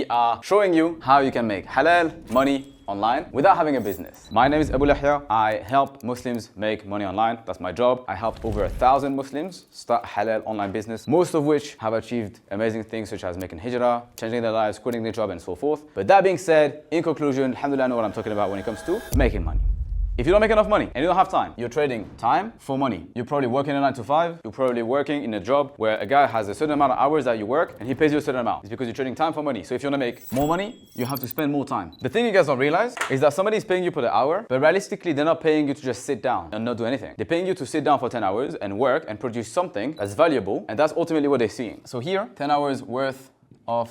we are showing you how you can make halal money online without having a business. My name is Abu Lahya. I help Muslims make money online. That's my job. I helped over 1,000 Muslims start halal online business, most of which have achieved amazing things such as making hijrah, changing their lives, quitting their job, and so forth. But that being said, in conclusion, alhamdulillah, I know what I'm talking about when it comes to making money. If you don't make enough money and you don't have time, you're trading time for money. You're probably working a 9 to 5. You're probably working in a job where a guy has a certain amount of hours that you work and he pays you a certain amount. It's because you're trading time for money. So if you want to make more money, you have to spend more time. The thing you guys don't realize is that somebody is paying you per the hour, but realistically, they're not paying you to just sit down and not do anything. They're paying you to sit down for 10 hours and work and produce something that's valuable, and that's ultimately what they're seeing. So here, 10 hours worth of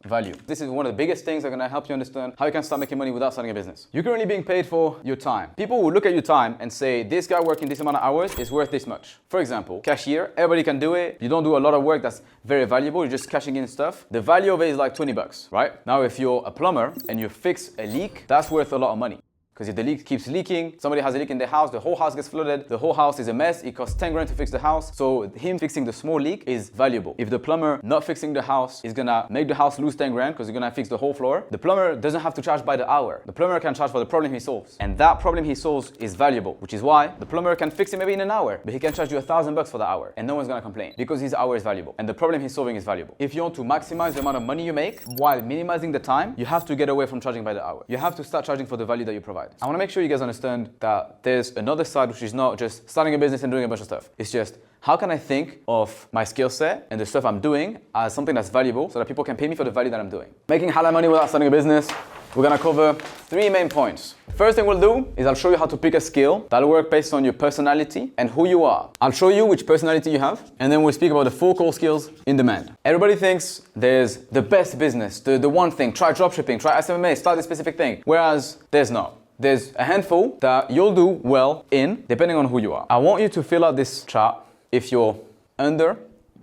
value. This is one of the biggest things that are going to help you understand how you can start making money without starting a business. You're currently being paid for your time. People will look at your time and say, this guy working this amount of hours is worth this much. For example, cashier, everybody can do it. You don't do a lot of work that's very valuable. You're just cashing in stuff. The value of it is like 20 bucks, right? Now, if you're a plumber and you fix a leak, that's worth a lot of money. Because if the leak keeps leaking, somebody has a leak in their house, the whole house gets flooded, the whole house is a mess, it costs 10 grand to fix the house. So him fixing the small leak is valuable. If the plumber not fixing the house is gonna make the house lose 10 grand because you're gonna fix the whole floor, the plumber doesn't have to charge by the hour. The plumber can charge for the problem he solves. And that problem he solves is valuable, which is why the plumber can fix it maybe in an hour, but he can charge you 1,000 bucks for the hour and no one's gonna complain because his hour is valuable and the problem he's solving is valuable. If you want to maximize the amount of money you make while minimizing the time, you have to get away from charging by the hour. You have to start charging for the value that you provide. I wanna make sure you guys understand that there's another side which is not just starting a business and doing a bunch of stuff. It's just, how can I think of my skill set and the stuff I'm doing as something that's valuable so that people can pay me for the value that I'm doing? Making halal money without starting a business, we're gonna cover 3 main points. First thing we'll do is I'll show you how to pick a skill that'll work based on your personality and who you are. I'll show you which personality you have, and then we'll speak about the 4 core skills in demand. Everybody thinks there's the best business, the one thing, try dropshipping, try SMMA, start this specific thing, whereas there's not. There's a handful that you'll do well in, depending on who you are. I want you to fill out this chart if you're under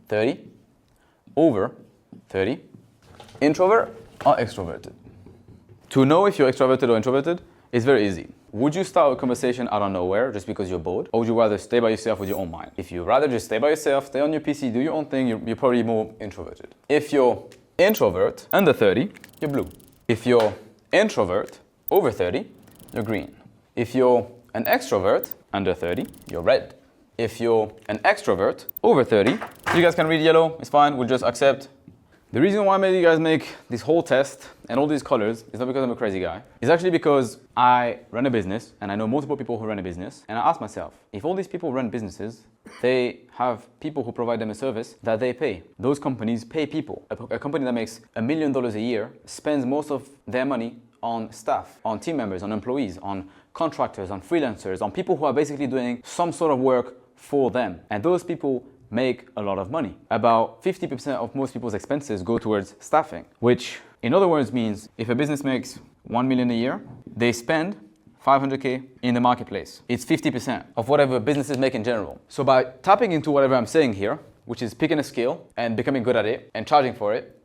30, over 30, introvert or extroverted. To know if you're extroverted or introverted is very easy. Would you start a conversation out of nowhere just because you're bored? Or would you rather stay by yourself with your own mind? If you rather just stay by yourself, stay on your PC, do your own thing, you're probably more introverted. If you're introvert, under 30, you're blue. If you're introvert, over 30, you're green. If you're an extrovert, under 30, you're red. If you're an extrovert, over 30, you guys can read yellow, it's fine, we'll just accept. The reason why I made you guys make this whole test and all these colors is not because I'm a crazy guy. It's actually because I run a business and I know multiple people who run a business. And I ask myself, if all these people run businesses, they have people who provide them a service that they pay. Those companies pay people. A company that makes $1 million a year spends most of their money on staff, on team members, on employees, on contractors, on freelancers, on people who are basically doing some sort of work for them. And those people make a lot of money. About 50% of most people's expenses go towards staffing, which in other words means if a business makes 1 million a year, they spend 500K in the marketplace. It's 50% of whatever businesses make in general. So by tapping into whatever I'm saying here, which is picking a skill and becoming good at it and charging for it,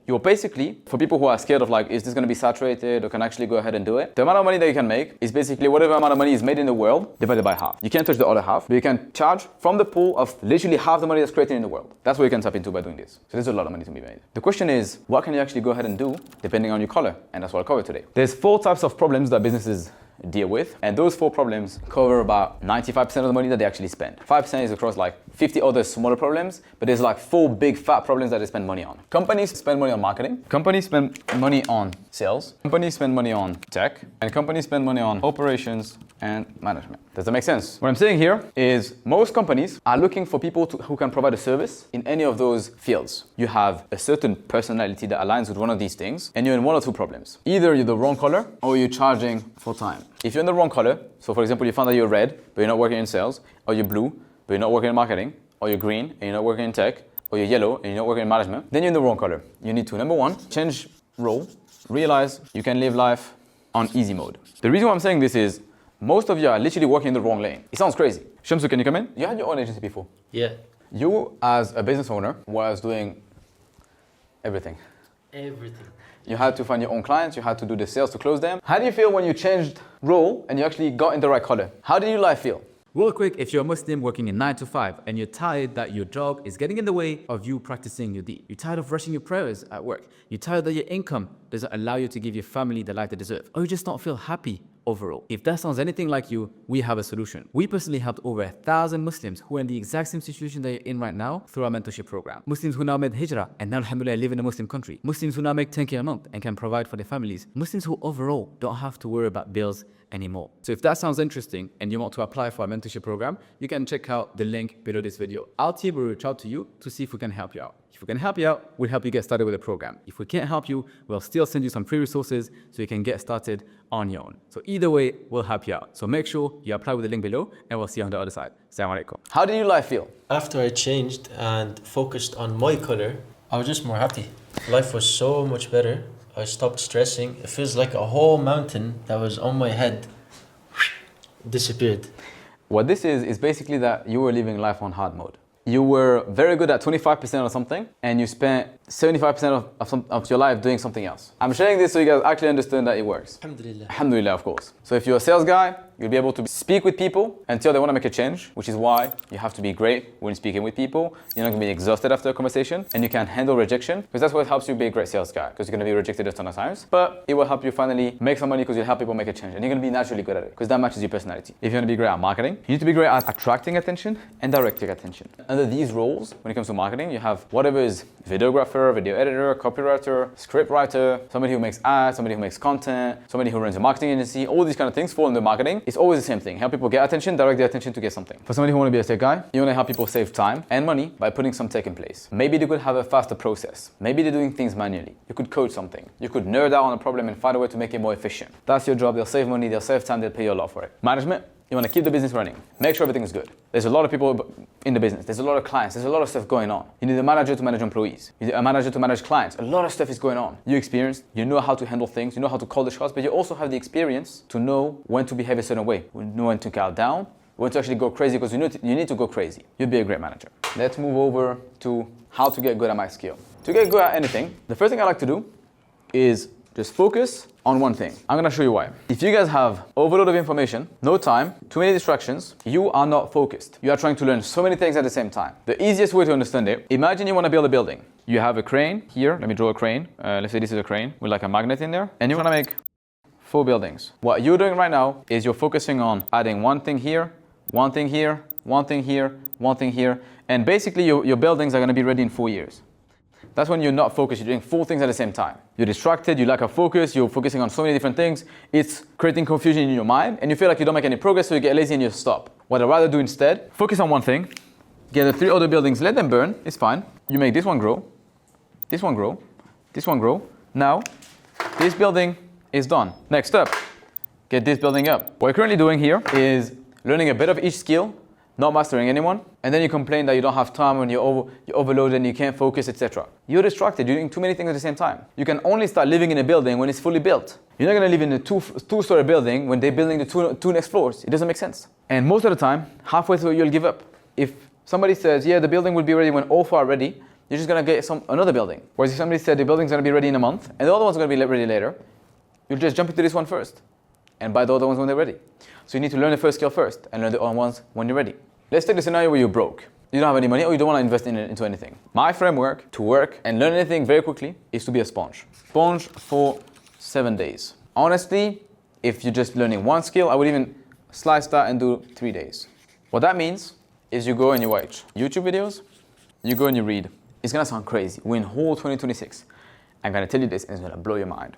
you're basically, for people who are scared of like, is this gonna be saturated or can actually go ahead and do it? The amount of money that you can make is basically whatever amount of money is made in the world divided by half. You can't touch the other half, but you can charge from the pool of literally half the money that's created in the world. That's what you can tap into by doing this. So there's a lot of money to be made. The question is, what can you actually go ahead and do depending on your color? And that's what I'll cover today. There's 4 types of problems that businesses deal with, and those 4 problems cover about 95% of the money that they actually spend. 5% is across like 50 other smaller problems, but there's like 4 big fat problems that they spend money on. Companies spend money on marketing, companies spend money on sales, companies spend money on tech, and companies spend money on operations and management. Does that make sense? What I'm saying here is most companies are looking for people who can provide a service in any of those fields. You have a certain personality that aligns with one of these things, and you're in 1 or 2 problems. Either you're the wrong color or you're charging for time. If you're in the wrong color, so for example, you found that you're red, but you're not working in sales, or you're blue, but you're not working in marketing, or you're green, and you're not working in tech, or you're yellow, and you're not working in management, then you're in the wrong color. You need to, number 1, change role, realize you can live life on easy mode. The reason why I'm saying this is, most of you are literally working in the wrong lane. It sounds crazy. Shamsu, can you come in? You had your own agency before. Yeah. You, as a business owner, was doing everything. Everything. You had to find your own clients, you had to do the sales to close them. How do you feel when you changed role and you actually got in the right color? How did your life feel? Real quick, if you're a Muslim working in 9 to 5 and you're tired that your job is getting in the way of you practicing your deen, you're tired of rushing your prayers at work, you're tired that your income doesn't allow you to give your family the life they deserve, or you just don't feel happy overall. If that sounds anything like you, we have a solution. We personally helped over 1,000 Muslims who are in the exact same situation that you're in right now through our mentorship program. Muslims who now made hijrah and now alhamdulillah live in a Muslim country. Muslims who now make 10K a month and can provide for their families. Muslims who overall don't have to worry about bills anymore. So if that sounds interesting and you want to apply for our mentorship program, you can check out the link below this video. Our team will reach out to you to see if we can help you out. If we can help you out, we'll help you get started with the program. If we can't help you, we'll still send you some free resources so you can get started on your own. So either way, we'll help you out. So make sure you apply with the link below and we'll see you on the other side. Assalamu alaikum. How did your life feel? After I changed and focused on my color, I was just more happy. Life was so much better. I stopped stressing. It feels like a whole mountain that was on my head disappeared. What this is basically that you were living life on hard mode. You were very good at 25% or something, and you spent 75% of your life doing something else. I'm sharing this so you guys actually understand that it works. Alhamdulillah. Alhamdulillah, of course. So if you're a sales guy, you'll be able to speak with people until they want to make a change, which is why you have to be great when speaking with people. You're not going to be exhausted after a conversation, and you can handle rejection, because that's what helps you be a great sales guy, because you're going to be rejected a ton of times. But it will help you finally make some money because you'll help people make a change, and you're going to be naturally good at it, because that matches your personality. If you want to be great at marketing, you need to be great at attracting attention and directing attention. Under these roles, when it comes to marketing, you have whatever is videographer, video editor, copywriter, script writer, somebody who makes ads, somebody who makes content, somebody who runs a marketing agency. All these kind of things fall under marketing. It's always the same thing. Help people get attention, direct their attention to get something. For somebody who want to be a tech guy, you want to help people save time and money by putting some tech in place. Maybe they could have a faster process. Maybe they're doing things manually. You could code something. You could nerd out on a problem and find a way to make it more efficient. That's your job. They'll save money, they'll save time, they'll pay you a lot for it. Management, you want to keep the business running. Make sure everything is good. There's a lot of people in the business. There's a lot of clients. There's a lot of stuff going on. You need a manager to manage employees. You need a manager to manage clients. A lot of stuff is going on. You're experienced. You know how to handle things. You know how to call the shots, but you also have the experience to know when to behave a certain way. You know when to calm down, when to actually go crazy, because you need to go crazy. You'll be a great manager. Let's move over to how to get good at my skill. To get good at anything, the first thing I like to do is just focus on one thing. I'm gonna show you why. If you guys have overload of information, no time, too many distractions, you are not focused. You are trying to learn so many things at the same time. The easiest way to understand it, imagine you wanna build a building. You have a crane here, let me draw a crane. Let's say this is a crane with like a magnet in there, and you wanna make 4 buildings. What you're doing right now is you're focusing on adding one thing here, one thing here, one thing here, one thing here, and basically your buildings are gonna be ready in 4 years. That's when you're not focused, you're doing 4 things at the same time. You're distracted, you lack a focus, you're focusing on so many different things. It's creating confusion in your mind, and you feel like you don't make any progress, so you get lazy and you stop. What I'd rather do instead, focus on one thing, get the 3 other buildings, let them burn, it's fine. You make this one grow, this one grow, this one grow. Now, this building is done. Next up, get this building up. What you're currently doing here is learning a bit of each skill, not mastering anyone, and then you complain that you don't have time when you're overloaded and you can't focus, etc. You're distracted, you're doing too many things at the same time. You can only start living in a building when it's fully built. You're not gonna live in a two-story building when they're building the two next floors. It doesn't make sense. And most of the time, halfway through, you'll give up. If somebody says, yeah, the building will be ready when all 4 are ready, you're just gonna get another building. Whereas if somebody said the building's gonna be ready in a month, and the other one's gonna be ready later, you'll just jump into this one first, and buy the other ones when they're ready. So you need to learn the first skill first, and learn the other ones when you're ready. Let's take the scenario where you're broke. You don't have any money or you don't want to invest into anything. My framework to work and learn anything very quickly is to be a sponge. Sponge for 7 days. Honestly, if you're just learning one skill, I would even slice that and do 3 days. What that means is you go and you watch YouTube videos, you go and you read. It's gonna sound crazy. We're in whole 2026. I'm gonna tell you this and it's gonna blow your mind.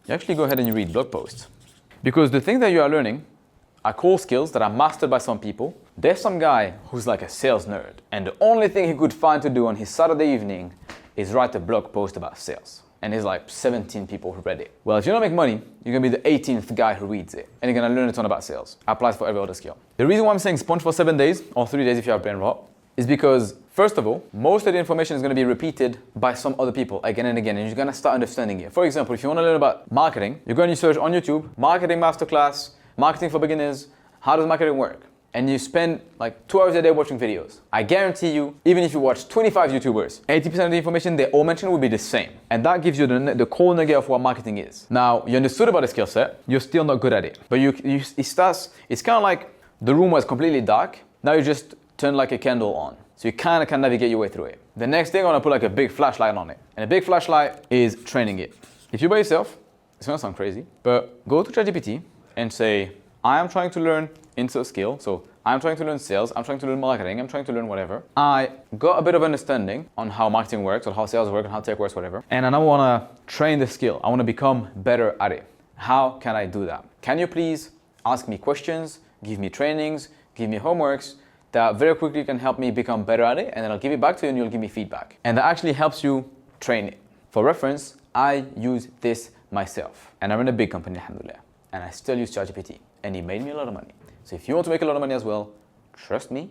You actually go ahead and you read blog posts. Because the thing that you are learning are core skills that are mastered by some people. There's some guy who's like a sales nerd, and the only thing he could find to do on his Saturday evening is write a blog post about sales. And there's like 17 people who read it. Well, if you don't make money, you're gonna be the 18th guy who reads it, and you're gonna learn a ton about sales. Applies for every other skill. The reason why I'm saying sponge for 7 days, or 3 days if you have brain rot, is because, first of all, most of the information is gonna be repeated by some other people again and again, and you're gonna start understanding it. For example, if you wanna learn about marketing, you're going to search on YouTube, marketing masterclass, marketing for beginners, how does marketing work? And you spend like 2 hours a day watching videos. I guarantee you, even if you watch 25 YouTubers, 80% of the information they all mention will be the same. And that gives you the core nugget of what marketing is. Now, you understood about the skill set, you're still not good at it. But it's kind of like The room was completely dark. Now you just turn like a candle on. So you kind of can navigate your way through it. The next thing, I want to put like a big flashlight on it. And a big flashlight is training it. If you're by yourself, it's going to sound crazy, but go to ChatGPT and say, I am trying to learn into a skill. So I'm trying to learn sales, I'm trying to learn marketing, I'm trying to learn whatever. I got a bit of understanding on how marketing works, or how sales work, and how tech works, whatever. And I now want to train the skill. I want to become better at it. How can I do that? Can you please ask me questions, give me trainings, give me homeworks that very quickly can help me become better at it, and then I'll give it back to you and you'll give me feedback. And that actually helps you train it. For reference, I use this myself. And I run a big company, alhamdulillah. And I still use ChatGPT. And it made me a lot of money. So if you want to make a lot of money as well, trust me,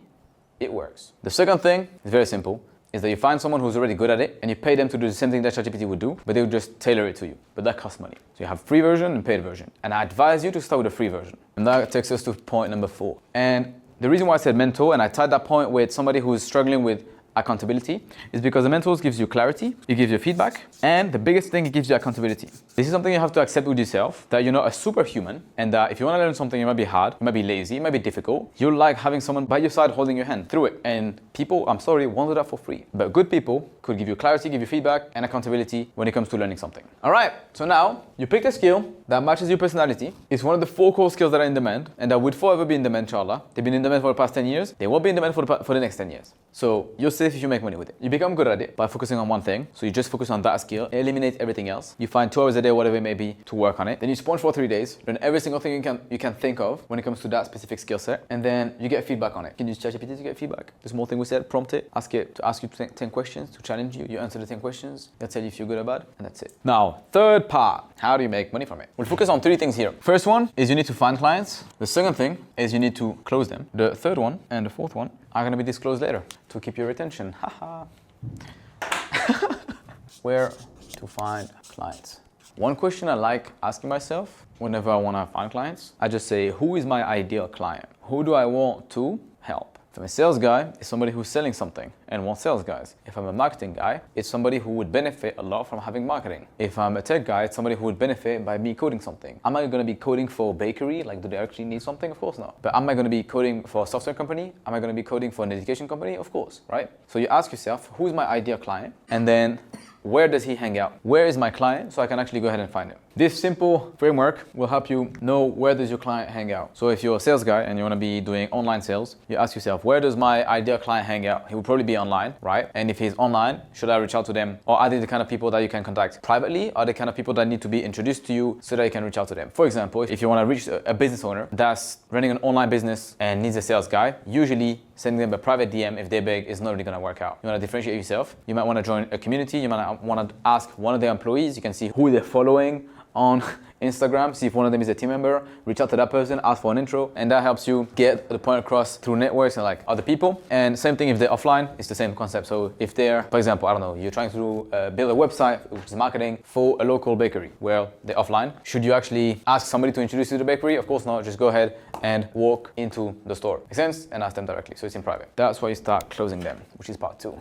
it works. The second thing is very simple, is that you find someone who's already good at it and you pay them to do the same thing that ChatGPT would do, but they would just tailor it to you. But that costs money. So you have free version and paid version. And I advise you to start with the free version. And that takes us to point number 4. And the reason why I said mentor, and I tied that point with somebody who's struggling with accountability, is because the mentors gives you clarity, it gives you feedback, and the biggest thing, it gives you accountability. This is something you have to accept with yourself, that you're not a superhuman, and that if you want to learn something, it might be hard, it might be lazy, it might be difficult. You like having someone by your side holding your hand through it. And people, I'm sorry, won't do that for free. But good people could give you clarity, give you feedback, and accountability when it comes to learning something. All right, so now you pick a skill that matches your personality. It's one of the 4 core skills that are in demand, and that would forever be in demand, inshallah. They've been in demand for the past 10 years. They won't be in demand for the next 10 years. So you're safe if you make money with it. You become good at it by focusing on one thing. So you just focus on that skill, eliminate everything else. You find 2 hours a day, whatever it may be, to work on it. Then you sponge for 3 days, learn every single thing you can think of when it comes to that specific skill set, and then you get feedback on it. You can use ChatGPT to get feedback. The small thing we said, prompt it, ask it to ask you 10 questions, to challenge you. You answer the 10 questions, it'll tell you if you're good or bad, and that's it. Now, third part, how do you make money from it? We'll focus on 3 things here. First one is you need to find clients. The second thing is you need to close them. The third one and the fourth one are going to be disclosed later to keep your retention. Haha. Where to find clients? One question I like asking myself whenever I want to find clients, I just say, who is my ideal client? Who do I want to help? If I'm a sales guy, it's somebody who's selling something and wants sales guys. If I'm a marketing guy, it's somebody who would benefit a lot from having marketing. If I'm a tech guy, it's somebody who would benefit by me coding something. Am I going to be coding for a bakery? Like, do they actually need something? Of course not. But am I going to be coding for a software company? Am I going to be coding for an education company? Of course, right? So you ask yourself, who's my ideal client? And then where does he hang out? Where is my client? So I can actually go ahead and find him. This simple framework will help you know where does your client hang out. So if you're a sales guy and you want to be doing online sales, you ask yourself, where does my ideal client hang out? He will probably be online, right? And if he's online, should I reach out to them? Or are they the kind of people that you can contact privately? Are they the kind of people that need to be introduced to you so that you can reach out to them? For example, if you want to reach a business owner that's running an online business and needs a sales guy, usually sending them a private DM if they're big is not really going to work out. You want to differentiate yourself. You might want to join a community. You might want to ask one of their employees. You can see who they're following on Instagram, see if one of them is a team member, reach out to that person, ask for an intro, and that helps you get the point across through networks and like other people. And same thing if they're offline, it's the same concept. So if they're, for example, I don't know, you're trying to build a website, which is marketing for a local bakery, well, they're offline. Should you actually ask somebody to introduce you to the bakery? Of course not, just go ahead and walk into the store. Make sense? And ask them directly, so it's in private. That's why you start closing them, which is part 2.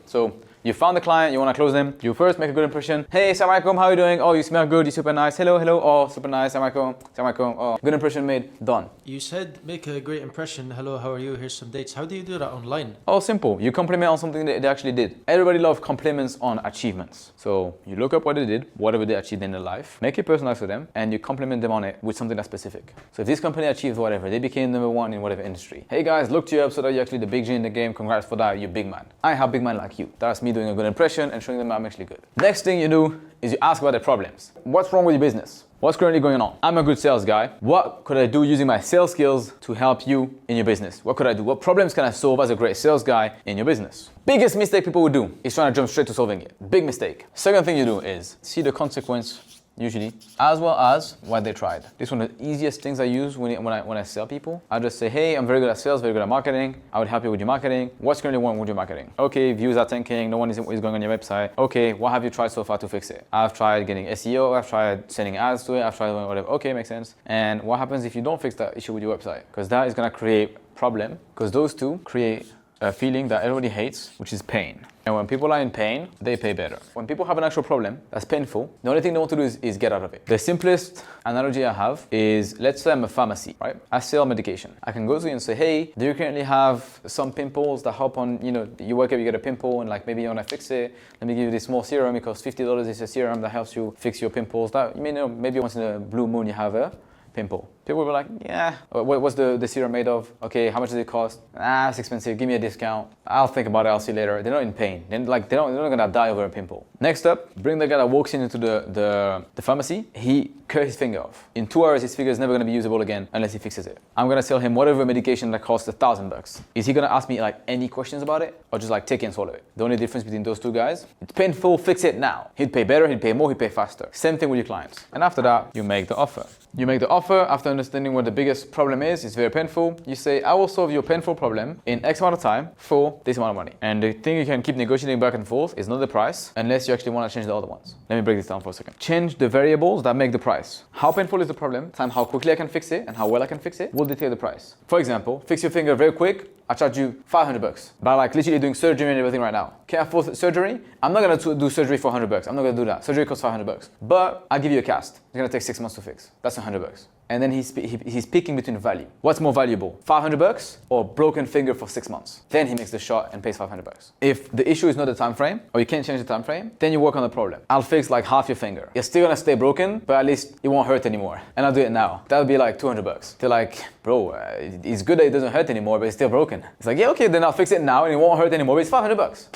So you found the client, you want to close them. You first make a good impression. Hey, Assalamu alaikum, how are you doing? Oh, you smell good, you're super nice. Hello, hello. Oh, super nice. Assalamu alaikum. Assalamu alaikum. Oh, good impression made. Done. You said make a great impression. Hello, how are you? Here's some dates. How do you do that online? Oh, simple. You compliment on something that they actually did. Everybody loves compliments on achievements. So you look up what they did, whatever they achieved in their life, make it personalized for them, and you compliment them on it with something that's specific. So if this company achieved whatever, they became number 1 in whatever industry. Hey guys, looked you up so that you're actually the big G in the game. Congrats for that, you big man. I have big man like you. That's me doing a good impression and showing them I'm actually good. Next thing you do is you ask about their problems. What's wrong with your business? What's currently going on? I'm a good sales guy. What could I do using my sales skills to help you in your business? What could I do? What problems can I solve as a great sales guy in your business? Biggest mistake people would do is trying to jump straight to solving it. Big mistake. Second thing you do is see the consequence, usually, as well as what they tried. This is one of the easiest things I use when I sell people. I just say, hey, I'm very good at sales, very good at marketing. I would help you with your marketing. What's currently wrong with your marketing? Okay, views are tanking, no one is going on your website. Okay, what have you tried so far to fix it? I've tried getting SEO, I've tried sending ads to it, I've tried whatever. Okay, makes sense. And what happens if you don't fix that issue with your website? Because that is gonna create problem, because those two create a feeling that everybody hates, which is pain. And when people are in pain, they pay better. When people have an actual problem that's painful, the only thing they want to do is get out of it. The simplest analogy I have is, let's say I'm a pharmacy, right? I sell medication. I can go to you and say, hey, do you currently have some pimples that help on, you wake up, you get a pimple and like maybe you want to fix it. Let me give you this small serum. It costs $50. It's a serum that helps you fix your pimples. That, maybe once in a blue moon you have a pimple. People will be like, yeah, what's the serum made of? Okay, how much does it cost? It's expensive, give me a discount. I'll think about it, I'll see later. They're not in pain. They're not gonna die over a pimple. Next up, bring the guy that walks into the pharmacy. He cut his finger off. In 2 hours, his finger is never gonna be usable again unless he fixes it. I'm gonna sell him whatever medication that costs $1,000. Is he gonna ask me like any questions about it? Or just like take it and swallow it? The only difference between those two guys, it's painful, fix it now. He'd pay better, he'd pay more, he'd pay faster. Same thing with your clients. And after that, you make the offer. You make the offer after understanding what the biggest problem is. It's very painful. You say, I will solve your painful problem in X amount of time for this amount of money. And the thing you can keep negotiating back and forth is not the price, unless you actually want to change the other ones. Let me break this down for a second. Change the variables that make the price. How painful is the problem, time how quickly I can fix it, and how well I can fix it will dictate the price. For example, fix your finger very quick. I charge you $500 by like literally doing surgery and everything right now. Can I afford surgery? I'm not gonna do surgery for $100. I'm not gonna do that. Surgery costs $500. But I'll give you a cast. It's gonna take 6 months to fix. That's $100. And then he's picking between value. What's more valuable, $500 or broken finger for 6 months? Then he makes the shot and pays $500. If the issue is not the time frame, or you can't change the time frame, then you work on the problem. I'll fix like half your finger. You're still gonna stay broken, but at least it won't hurt anymore. And I'll do it now. That'll be like $200. They're like, bro, it's good that it doesn't hurt anymore, but it's still broken. It's like, yeah, okay, then I'll fix it now and it won't hurt anymore, but it's $500.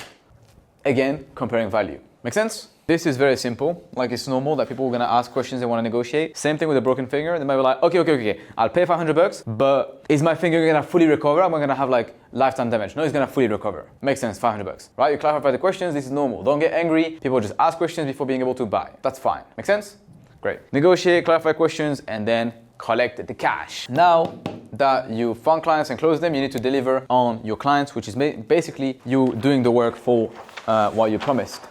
Again, comparing value. Make sense? This is very simple. Like it's normal that people are gonna ask questions, they wanna negotiate. Same thing with a broken finger. They might be like, okay, I'll pay $500, but is my finger gonna fully recover? Am I gonna have like lifetime damage? No, it's gonna fully recover. Makes sense, $500, right? You clarify the questions, this is normal. Don't get angry. People just ask questions before being able to buy. That's fine. Make sense? Great. Negotiate, clarify questions, and then collect the cash. Now that you found clients and closed them, you need to deliver on your clients, which is basically you doing the work for what you promised.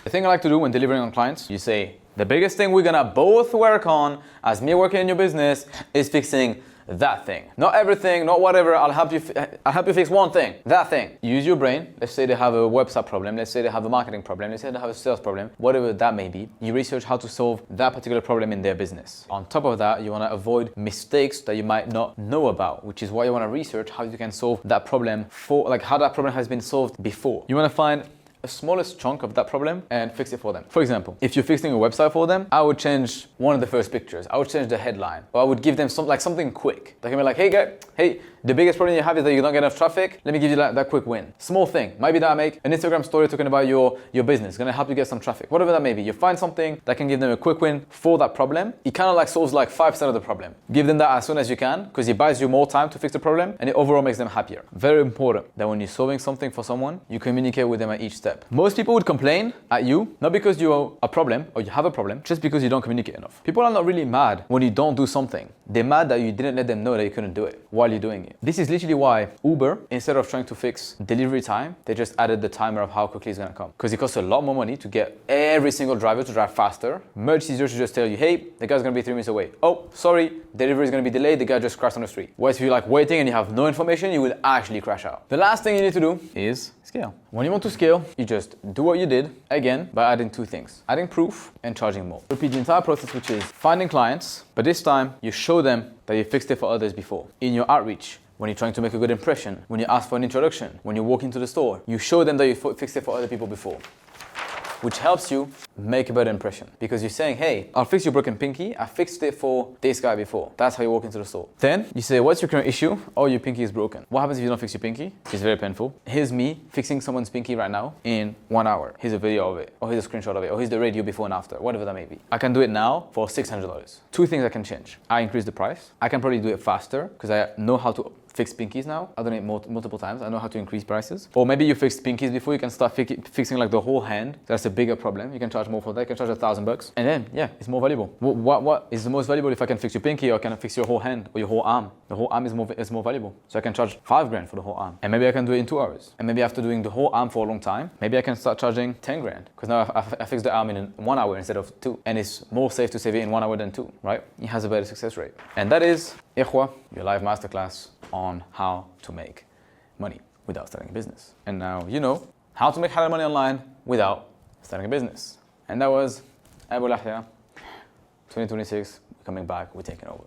The thing I like to do when delivering on clients, you say, the biggest thing we're gonna both work on as me working in your business is fixing that thing. Not everything, not whatever, I'll help you fix one thing, that thing. Use your brain. Let's say they have a website problem, let's say they have a marketing problem, let's say they have a sales problem, whatever that may be. You research how to solve that particular problem in their business. On top of that, you wanna avoid mistakes that you might not know about, which is why you wanna research how you can solve that problem how that problem has been solved before. You wanna find a smallest chunk of that problem and fix it for them. For example, if you're fixing a website for them, I would change one of the first pictures. I would change the headline, or I would give them something quick. They can be like, hey, the biggest problem you have is that you don't get enough traffic. Let me give you that quick win. Small thing. Might be that I make an Instagram story talking about your business. It's gonna help you get some traffic. Whatever that may be. You find something that can give them a quick win for that problem. It kind of like solves like 5% of the problem. Give them that as soon as you can, because it buys you more time to fix the problem and it overall makes them happier. Very important that when you're solving something for someone, you communicate with them at each step. Most people would complain at you, not because you're a problem or you have a problem, just because you don't communicate enough. People are not really mad when you don't do something. They're mad that you didn't let them know that you couldn't do it while you're doing it. This is literally why Uber, instead of trying to fix delivery time, they just added the timer of how quickly it's gonna come. Because it costs a lot more money to get every single driver to drive faster. Much easier to just tell you, hey, the guy's gonna be 3 minutes away. Oh, sorry, delivery is gonna be delayed, the guy just crashed on the street. Whereas if you're like waiting and you have no information, you will actually crash out. The last thing you need to do is scale. When you want to scale, you just do what you did, again, by adding 2 things. Adding proof and charging more. Repeat the entire process, which is finding clients, but this time you show them that you fixed it for others before. In your outreach, when you're trying to make a good impression, when you ask for an introduction, when you walk into the store, you show them that you fixed it for other people before, which helps you make a better impression. Because you're saying, hey, I'll fix your broken pinky. I fixed it for this guy before. That's how you walk into the store. Then you say, what's your current issue? Oh, your pinky is broken. What happens if you don't fix your pinky? It's very painful. Here's me fixing someone's pinky right now in 1 hour. Here's a video of it, or here's a screenshot of it, or here's the radio before and after, whatever that may be. I can do it now for $600. 2 things I can change. I increase the price. I can probably do it faster because I know how to fix pinkies now. I've done it multiple times. I know how to increase prices. Or maybe you fixed pinkies before, you can start fixing like the whole hand. That's a bigger problem. You can charge more for that. You can charge $1,000. And then, yeah, it's more valuable. What is the most valuable if I can fix your pinky or can I fix your whole hand or your whole arm? The whole arm is more valuable. So I can charge $5,000 for the whole arm. And maybe I can do it in 2 hours. And maybe after doing the whole arm for a long time, maybe I can start charging $10,000. Because now I fixed the arm in 1 hour instead of 2. And it's more safe to save it in 1 hour than 2, right? It has a better success rate. And that is, Ikhwa, your live masterclass on how to make money without starting a business. And now you know how to make halal money online without starting a business. And that was Abu Lahya, 2026, coming back, we're taking over.